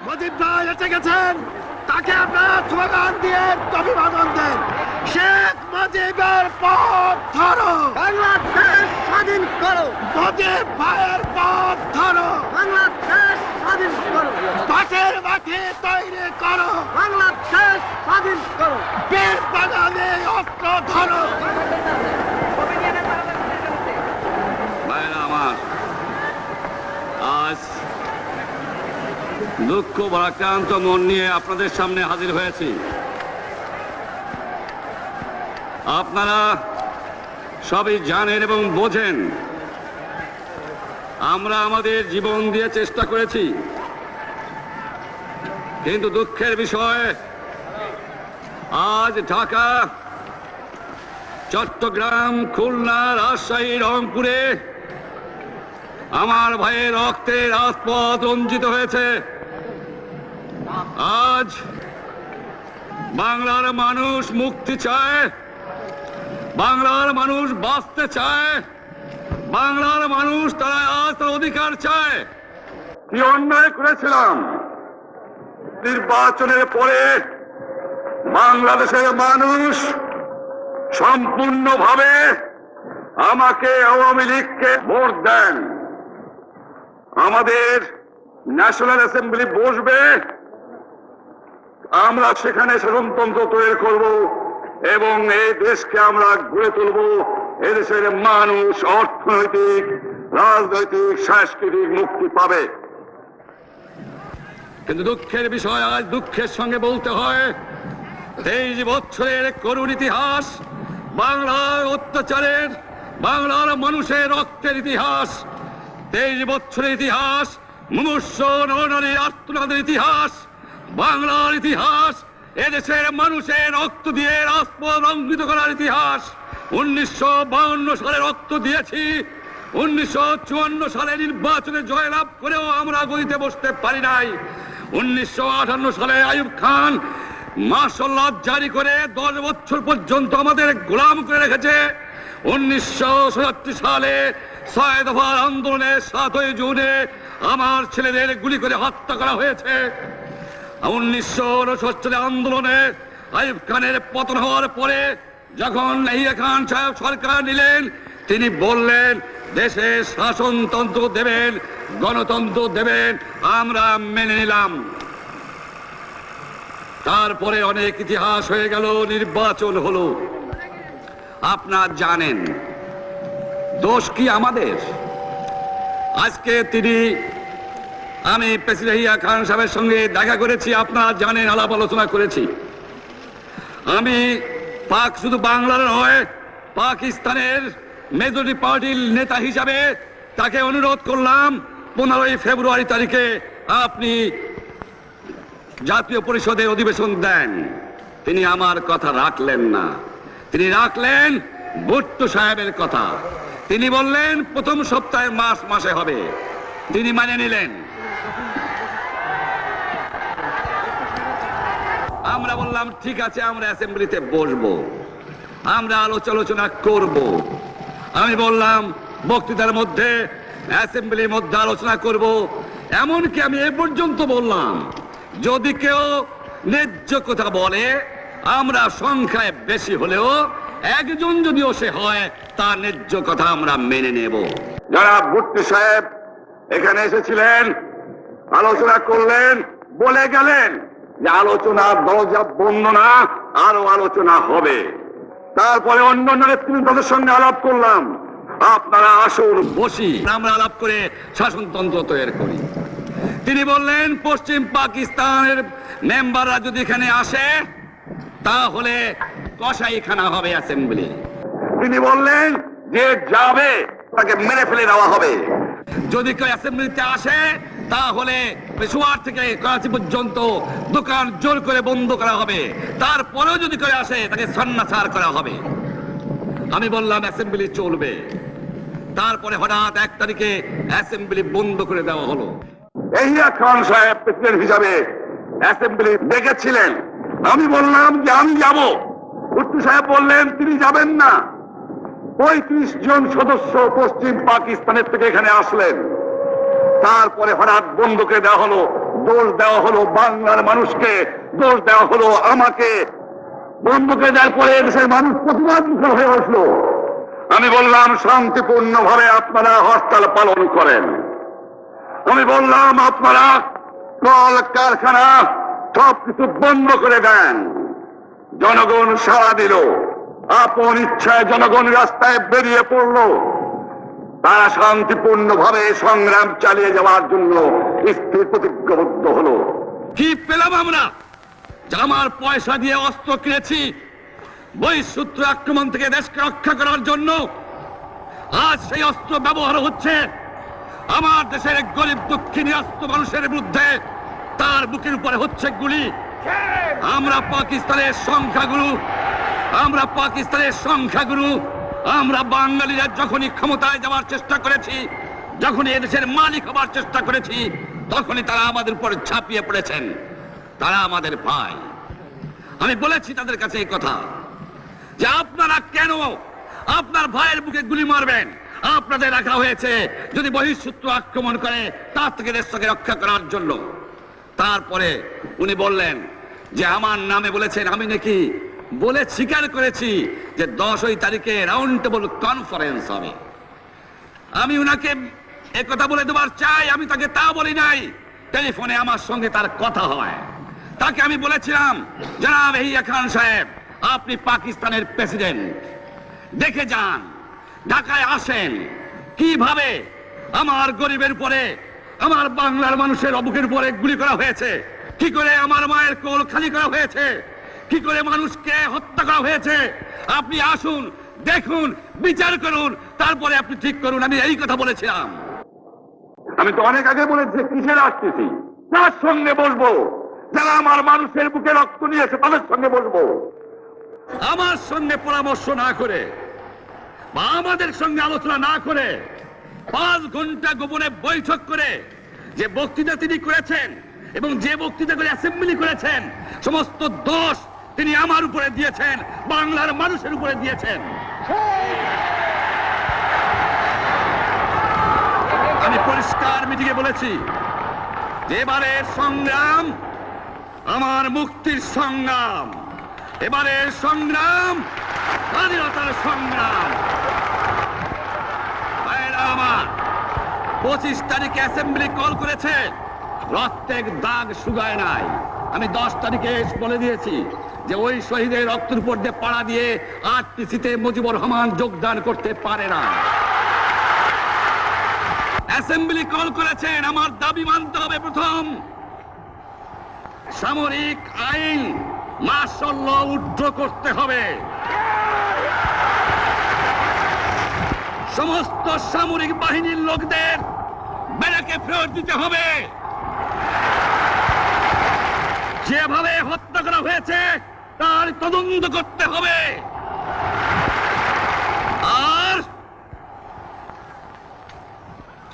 মুজিব ভাই এসে গেছেন, তাকে আপনারা স্লোগান দিয়ে অভিবাদন দেন। শেখ মুজিবের পথ ধরো, বাংলাদেশ স্বাধীন করো, মুজিব ভাইয়ের পথ ধরো, বাংলাদেশ স্বাধীন করো, পাশের মাঠে তৈরি করো, বাংলাদেশ স্বাধীন করো। বীর বাঙালি অস্ত্র ধরো। ভাইরা আমার, আজ দুঃখ ভারাক্রান্ত মন নিয়ে আপনাদের সামনে হাজির হয়েছি। আপনারা সবই জানেন এবং বোঝেন আমরা আমাদের জীবন দিয়ে চেষ্টা করেছি, কিন্তু দুঃখের বিষয় আজ ঢাকা, চট্টগ্রাম, খুলনা, রাজশাহী, রংপুরে আমার ভাইয়ের রক্তে রাজপথ রঞ্জিত হয়েছে। আজ বাংলার মানুষ মুক্তি চায়, বাংলার মানুষ বাঁচতে চায়, বাংলার মানুষ তারা আজ তার অধিকার চায়। কি অন্যায় করেছিলাম নির্বাচনের পরে বাংলাদেশের মানুষ সম্পূর্ণভাবে আমাকে আওয়ামী লীগকে ভোট দেন। আমাদের ন্যাশনাল অ্যাসেম্বলি বসবে, আমরা সেখানে শাসনতন্ত্র তৈরি করব এবং এই দেশকে আমরা গড়ে তুলব। এদেশের মানুষ অর্থনৈতিক, রাজনৈতিক, সাংস্কৃতিক মুক্তি পাবে। কিন্তু দুঃখের বিষয়, আজ দুঃখের সঙ্গে বলতে হয় 23 বছরের করুণ ইতিহাস, বাংলার অত্যাচারের, বাংলার মানুষের রক্তের ইতিহাস, 23 বছরের ইতিহাস, মুমূর্ষ নরনারীর আর্তনাদের ইতিহাস, বাংলার ইতিহাস, এদেশের মানুষের রক্ত দিয়ে রাজপথ রঞ্জিত করার ইতিহাস। 1952 সালে রক্ত দিয়েছি, 1954 সালে নির্বাচনে জয়লাভ করেও আমরা গদিতে বসতে পারি নাই। 1958 সালে আইয়ুব খান মার্শাল ল জারি করে 10 বছর পর্যন্ত আমাদের গোলাম করে রেখেছে। 1967 সালে 6 দফার আন্দোলনের 7ই জুনে আমার ছেলেদের গুলি করে হত্যা করা হয়েছে। 1969 সালে আন্দোলনে আইয়ুব খানের পতন হওয়ার পরে যখন ইয়াহিয়া খান সাহেব সরকার নিলেন, তিনি বললেন দেশে শাসনতন্ত্র দেবেন, গণতন্ত্র দেবেন, আমরা মেনে নিলাম। তারপরে অনেক ইতিহাস হয়ে গেল, নির্বাচন হলো। আপনারা জানেন দোষ কি আমাদের? আজকে আমি প্রেসিডেন্ট ইয়াহিয়া খান সাহেবের সঙ্গে দেখা করেছি, আপনারা জানেন, আলাপ আলোচনা করেছি। আমি শুধু বাংলার নয়, পাকিস্তানের মেজরিটি পার্টির নেতা হিসাবে তাকে অনুরোধ করলাম 15 ফেব্রুয়ারি তারিখে আপনি জাতীয় পরিষদের অধিবেশন দেন। তিনি আমার কথা রাখলেন না, তিনি রাখলেন ভুট্টো সাহেবের কথা। তিনি বললেন প্রথম সপ্তাহে মাসে হবে, তিনি মানে নিলেন। আমরা বললাম ঠিক আছে, আমরা অ্যাসেম্বলিতে বসবো, আমরা আলোচনা করব। আমি বললাম বক্তৃতার মধ্যে, অ্যাসেম্বলির মধ্যে আলোচনা করব। এমনকি আমি এ পর্যন্ত বললাম যদি কেউ ন্যায্য কথা বলে, আমরা সংখ্যায় বেশি হলেও একজন যদিও সে হয়, তার ন্যায্য কথা আমরা মেনে নেব। যারা ভুট্টো সাহেব এখানে এসেছিলেন, আলোচনা করলেন, বলে গেলেন যে আলোচনার দরজা বন্ধ না, আরো আলোচনা হবে। তারপরে অন্য নেতৃত্বের সঙ্গে আলাপ করলাম, আপনারা আসুন বসি, আমরা আলাপ করে শাসনতন্ত্র তৈরি করি। তিনি বললেন পশ্চিম পাকিস্তানের মেম্বাররা যদি এখানে আসে তাহলে কসাইখানা হবে অ্যাসেম্বলি। তিনি বললেন যে যাবে তাকে মেরে ফেলে দেওয়া হবে। যদি কেউ অ্যাসেম্বলিতে আসে তাহলে পেশোয়ার থেকে করাচি পর্যন্ত দোকান জোর করে বন্ধ করা হবে, তারপরেও যদি কেউ আসে তাকে সন্ন্যাসার করা হবে। আমি বললাম অ্যাসেম্বলি চলবে। তারপরে হঠাৎ 1 তারিখে অ্যাসেম্বলি বন্ধ করে দেওয়া হলো। ইয়াহিয়া খান সাহেব প্রেসিডেন্ট হিসাবে অ্যাসেম্বলি ডেকেছিলেন, আমি বললাম যে আমি যাব। ভুট্টো সাহেব বললেন তিনি যাবেন না। 35 জন সদস্য পশ্চিম পাকিস্তানের থেকে এখানে আসলেন। তারপরে হঠাৎ বন্ধ করে দেওয়া হলো, দোষ দেওয়া হলো বাংলার মানুষকে, দোষ দেওয়া হলো আমাকে। বন্ধুকে দেওয়ার পরে দেশের মানুষ প্রতিবাদ মুখর হয়ে আসলো। আমি বললাম শান্তিপূর্ণভাবে আপনারা হরতাল পালন করেন। আমি বললাম আপনারা কল কারখানা সবকিছু বন্ধ করে দেন। জনগণ সাড়া দিল, আপন ইচ্ছায় জনগণ রাস্তায় বেরিয়ে পড়ল। তারা শান্তিপূর্ণভাবে সংগ্রাম চালিয়ে যাওয়ার জন্য স্থির প্রতিজ্ঞাবদ্ধ হলো। কি পেলাম আমরা? আমার পয়সা দিয়ে অস্ত্র কিনেছি বহিঃশত্রু আক্রমণ থেকে দেশকে রক্ষা করার জন্য। আজ সেই অস্ত্র ব্যবহার হচ্ছে আমার দেশের গরিব দুঃখী নিরস্ত মানুষের বিরুদ্ধে। তার বুকের উপরে হচ্ছে গুলি। আমরা পাকিস্তানের সংখ্যাগুরু, আমরা বাঙালিরা যখনই ক্ষমতায় যাওয়ার চেষ্টা করেছি, যখনই এদেশের মালিক হবার চেষ্টা করেছি, তখনই তারা আমাদের উপর ঝাঁপিয়ে পড়েছেন। তারা আমাদের ভাই। আমি বলেছি তাদের কাছে এই কথা যে আপনারা কেন আপনার ভাইয়ের বুকে গুলি মারবেন? আপনাদের রাখা হয়েছে যদি বহিঃশত্রু আক্রমণ করে তার থেকে দেশকে রক্ষা করার জন্য। তারপরে উনি বললেন যে আমার নামে বলেছেন, আমি নাকি বলে স্বীকার করেছি যে 10 তারিখে রাউন্ড টেবল কনফারেন্স হবে। আমি উনাকে একথা বলে দেবার চাই, আমি তাকে তা বলি নাই। টেলিফোনে আমার সঙ্গে তার কথা হয়। তাকে আমি বলেছিলাম, জনাব ইয়াহিয়া খান সাহেব, আপনি পাকিস্তানের প্রেসিডেন্ট, দেখে যান, ঢাকায় আসেন কিভাবে আমার গরিবের উপরে, আমার বাংলার মানুষের বুকের উপরে গুলি করা হয়েছে, কি করে আমার মায়ের কোল খালি করা হয়েছে, কি করে মানুষকে হত্যা করা হয়েছে। আপনি আসুন, দেখুন, বিচার করুন, তারপরে আপনি ঠিক করুন। আমি এই কথা বলেছিলাম। আমি তো অনেক আগে বলেছি কিসের আসতেছি, তার সঙ্গে বসবো, যারা আমার মানুষের বুকে রক্ত নিয়েছে তাদের সঙ্গে বসবো। আমার সঙ্গে পরামর্শ না করে বা আমাদের সঙ্গে আলোচনা না করে 5 ঘন্টা গোপনে বৈঠক করে যে বক্তৃতা তিনি করেছেন এবং যে বক্তৃতা করে অ্যাসেম্বলি করেছেন, সমস্ত দোষ তিনি আমার উপরে দিয়েছেন, বাংলার মানুষের উপরে দিয়েছেন। আমি পরিষ্কার মিটিংয়ে বলেছি যে এবারের সংগ্রাম আমার মুক্তির সংগ্রাম, এবারের সংগ্রাম স্বাধীনতার সংগ্রাম। আমার 25 তারিখে অ্যাসেম্বলি কল করেছে, রক্তের দাগ শুকায় নাই। আমি 10 তারিখে বলে দিয়েছি যে ওই শহীদের রক্তের উপর দিয়ে পাড়া দিয়ে আরটিসিতে মুজিবুর রহমান যোগদান করতে পারে না। অ্যাসেম্বলি কল করেছেন, আমার দাবি মানতে হবে। প্রথম, সামরিক আইন মার্শাল ল উইথড্র করতে হবে। সমস্ত সামরিক বাহিনীর লোকদের ব্যারাকে ফেরত দিতে হবে। যেভাবে হত্যা করা হয়েছে তার তদন্ত করতে হবে। আর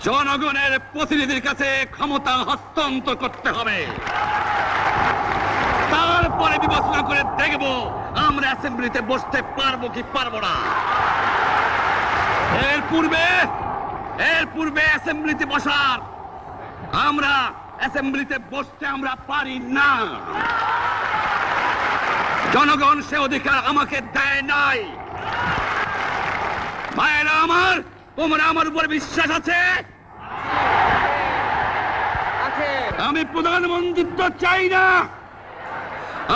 জনগণের প্রতিনিধির কাছে ক্ষমতা হস্তান্তর করতে হবে। তারপরে বিবেচনা করে দেখব আমরা অ্যাসেম্বলিতে বসতে পারবো কি পারবো না। এর পূর্বে অ্যাসেম্বলিতে বসার, আমরা অ্যাসেম্বলিতে বসতে আমরা পারি না। জনগণ সে অধিকার আমাকে দেয় নাই। ভাইয়েরা আমার, তোমরা আমার উপর বিশ্বাস আছে? আমি প্রধানমন্ত্রিত্ব চাই না,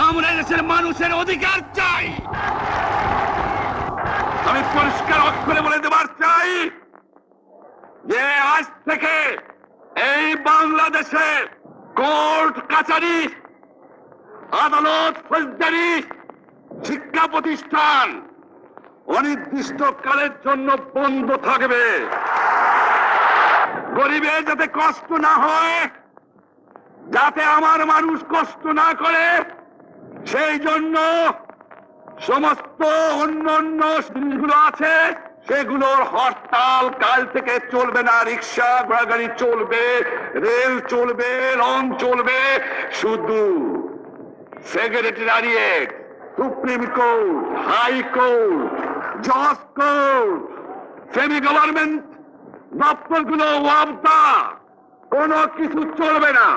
আমরা দেশের মানুষের অধিকার চাই। আমি পরিষ্কার অক্ষরে বলে দেবার চাই যে আজ থেকে এই বাংলাদেশে কোর্ট কাছারি, আদালত, ফৌজদারি, শিক্ষা প্রতিষ্ঠান অনির্দিষ্ট কালের জন্য বন্ধ থাকবে। গরিবের যাতে কষ্ট না হয়, যাতে আমার মানুষ কষ্ট না করে, সেই জন্য সমস্ত অন্য জিনিসগুলো আছে সেগুলোর হরতাল কাল থেকে চলবে না। রিক্সা ঘোড়াগাড়ি চলবে, রেল চলবে, লঞ্চ চলবে। শুধু secretariat, supreme court, high court, জজ কোর্ট, সেমি গভর্নমেন্ট দপ্তরগুলো ওয়াবদা, কোনো কিছু চলবে না।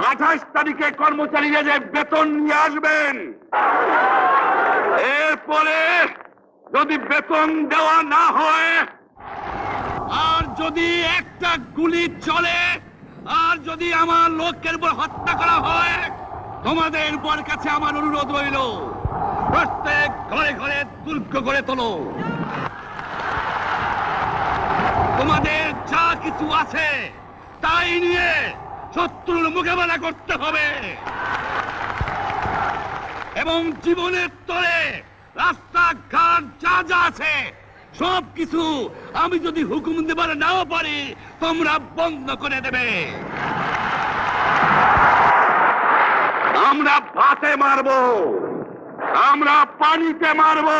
28 তারিখে কর্মচারীরা যে বেতন নিয়ে আসবেন, এরপরে যদি বেতন দেওয়া না হয়, আর যদি একটা গুলি চলে, আর যদি আমার লোকের উপর হত্যা করা হয়, তোমাদের উপর কাছে আমার অনুরোধ রইল, প্রত্যেক ঘরে ঘরে দুর্গ গড়ে তোলো। তোমাদের যা কিছু আছে তাই নিয়ে শত্রুর মোকাবেলা করতে হবে, এবং জীবনের তরে রাস্তাঘাট যা যা আছে সব কিছু আমি যদি হুকুম দেবার নাও পারি, তোমরা বন্ধ করে দেবে। আমরা ভাতে মারবো, আমরা পানিতে মারবো।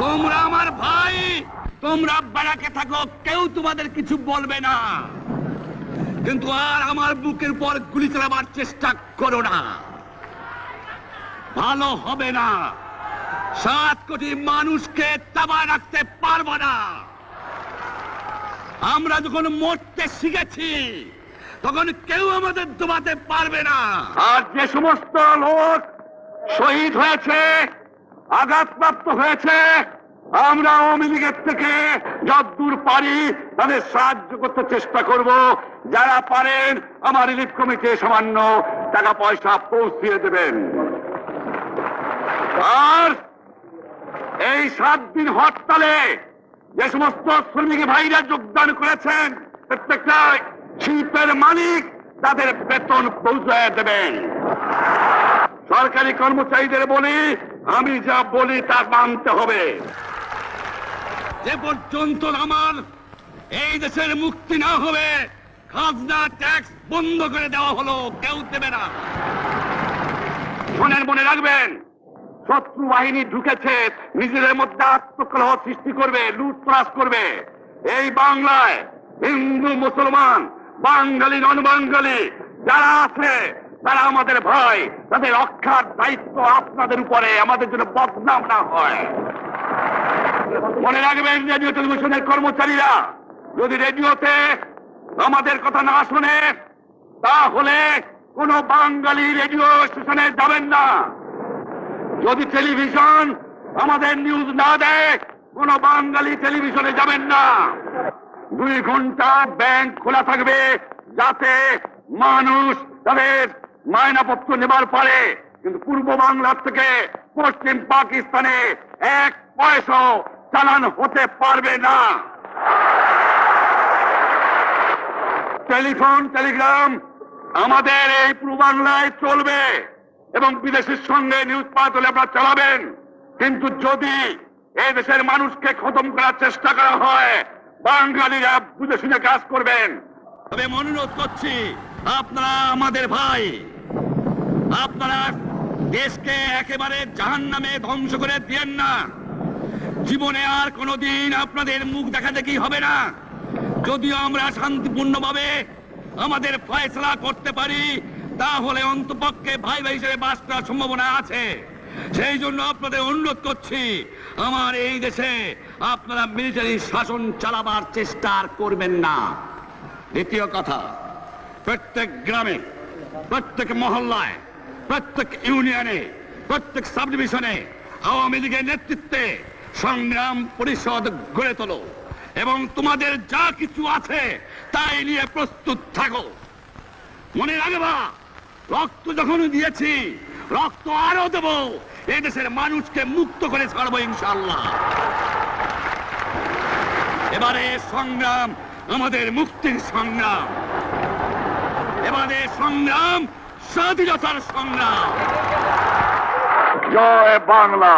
তোমরা আমার ভাই, তোমরা বাড়াকে থাকো, কেউ তোমাদের কিছু বলবে না, কিন্তু আর আমার বুকের পর গুলি চালাবার চেষ্টা করো না, ভালো হবে না। 7 কোটি মানুষকে তাবা রাখতে পারবো না। আমরা যখন মরতে শিখেছি তখন কেউ আমাদের দবাতে পারবে না। আর যে সমস্ত লোক শহীদ হয়েছে, আঘাতপ্রাপ্ত হয়েছে, আমরা আওয়ামী লীগের থেকে যতদূর পারি তাদের সাহায্য করতে চেষ্টা করব। যারা পারেন আমার রিলিফ কমিটি সামান্য টাকা পয়সা পৌঁছিয়ে দেবেন। আর এই 7 দিন হরতালে যে সমস্ত শ্রমিক ভাইরা যোগদান করেছেন, প্রত্যেকটা শিল্পের মালিক তাদের বেতন পৌঁছায় দেবেন। সরকারি কর্মচারীদের বলি, আমি যা বলি তা মানতে হবে। যে পর্যন্ত আমার এই দেশের মুক্তি না হবে, খাজনা ট্যাক্স বন্ধ করে দেওয়া হলো, কেউ দেবে না। মনে রাখবেন, শত্রু বাহিনী ঢুকেছে, নিজেদের মধ্যে আত্মকলহ সৃষ্টি করবে, লুটতরাজ করবে। এই বাংলায় হিন্দু মুসলমান, বাঙালি নন বাঙালি যারা আছে তারা আমাদের ভাই, তাদের রক্ষার দায়িত্ব আপনাদের উপরে, আমাদের জন্য বদনাম না হয়। মনে রাখবেন, রেডিও টেলিভিশনের কর্মচারীরা যদি রেডিওতে আমাদের কথা না শোনে, তাহলে কোন বাঙালি রেডিও স্টেশনে যাবেন না। যদি টেলিভিশন আমাদের নিউজ না দেয়, কোন বাঙালি টেলিভিশনে যাবেন না। 2 ঘন্টা ব্যাংক খোলা থাকবে, যাতে মানুষ তাদের মায়নাপত্র নেবার পারে, কিন্তু পূর্ব বাংলার থেকে পশ্চিম পাকিস্তানে 1 পয়সা চালান হতে পারবে না। টেলিফোন টেলিগ্রাম আমাদের এই পূর্ব বাংলায় চলবে, এবং বিদেশের সঙ্গে নিউজ পাঠ হলে আপনারা চালাবেন, কিন্তু যদি এই দেশের মানুষকে খতম করার চেষ্টা করা হয়, বাঙালিরা বুঝে শুনে কাজ করবেন। তবে অনুরোধ করছি, আপনারা আমাদের ভাই, আপনারা দেশকে একেবারে জাহান্নামে ধ্বংস করে দিয়েন না। জীবনে আর কোনোদিন আপনাদের মুখ দেখা দেখি হবে না। যদিও আমরা শান্তিপূর্ণভাবে আমাদের ফয়সলা করতে পারি, তাহলে অন্তপক্ষে ভাই ভাই হিসেবে বাস করার সম্ভাবনা আছে। সেই জন্য আপনাদের অনুরোধ করছি, আমার এই দেশে আপনারা মিলিটারি শাসন চালাবার চেষ্টা করবেন না। দ্বিতীয় কথা, প্রত্যেক গ্রামে, প্রত্যেক মহল্লায়, প্রত্যেক ইউনিয়নে, প্রত্যেক সাব ডিভিশনে আওয়ামী লীগের নেতৃত্বে সংগ্রাম পরিষদ গড়ে তোলো, এবং তোমাদের যা কিছু আছে তাই নিয়ে প্রস্তুত থাকো। মনে রাখবা, রক্ত যখন দিয়েছি, রক্ত আরো দেব, এই দেশের মানুষকে মুক্ত করে ছাড়বো ইনশাআল্লাহ। এবারে সংগ্রাম আমাদের মুক্তির সংগ্রাম, এবারে সংগ্রাম স্বাধীনতার সংগ্রাম। জয় বাংলা।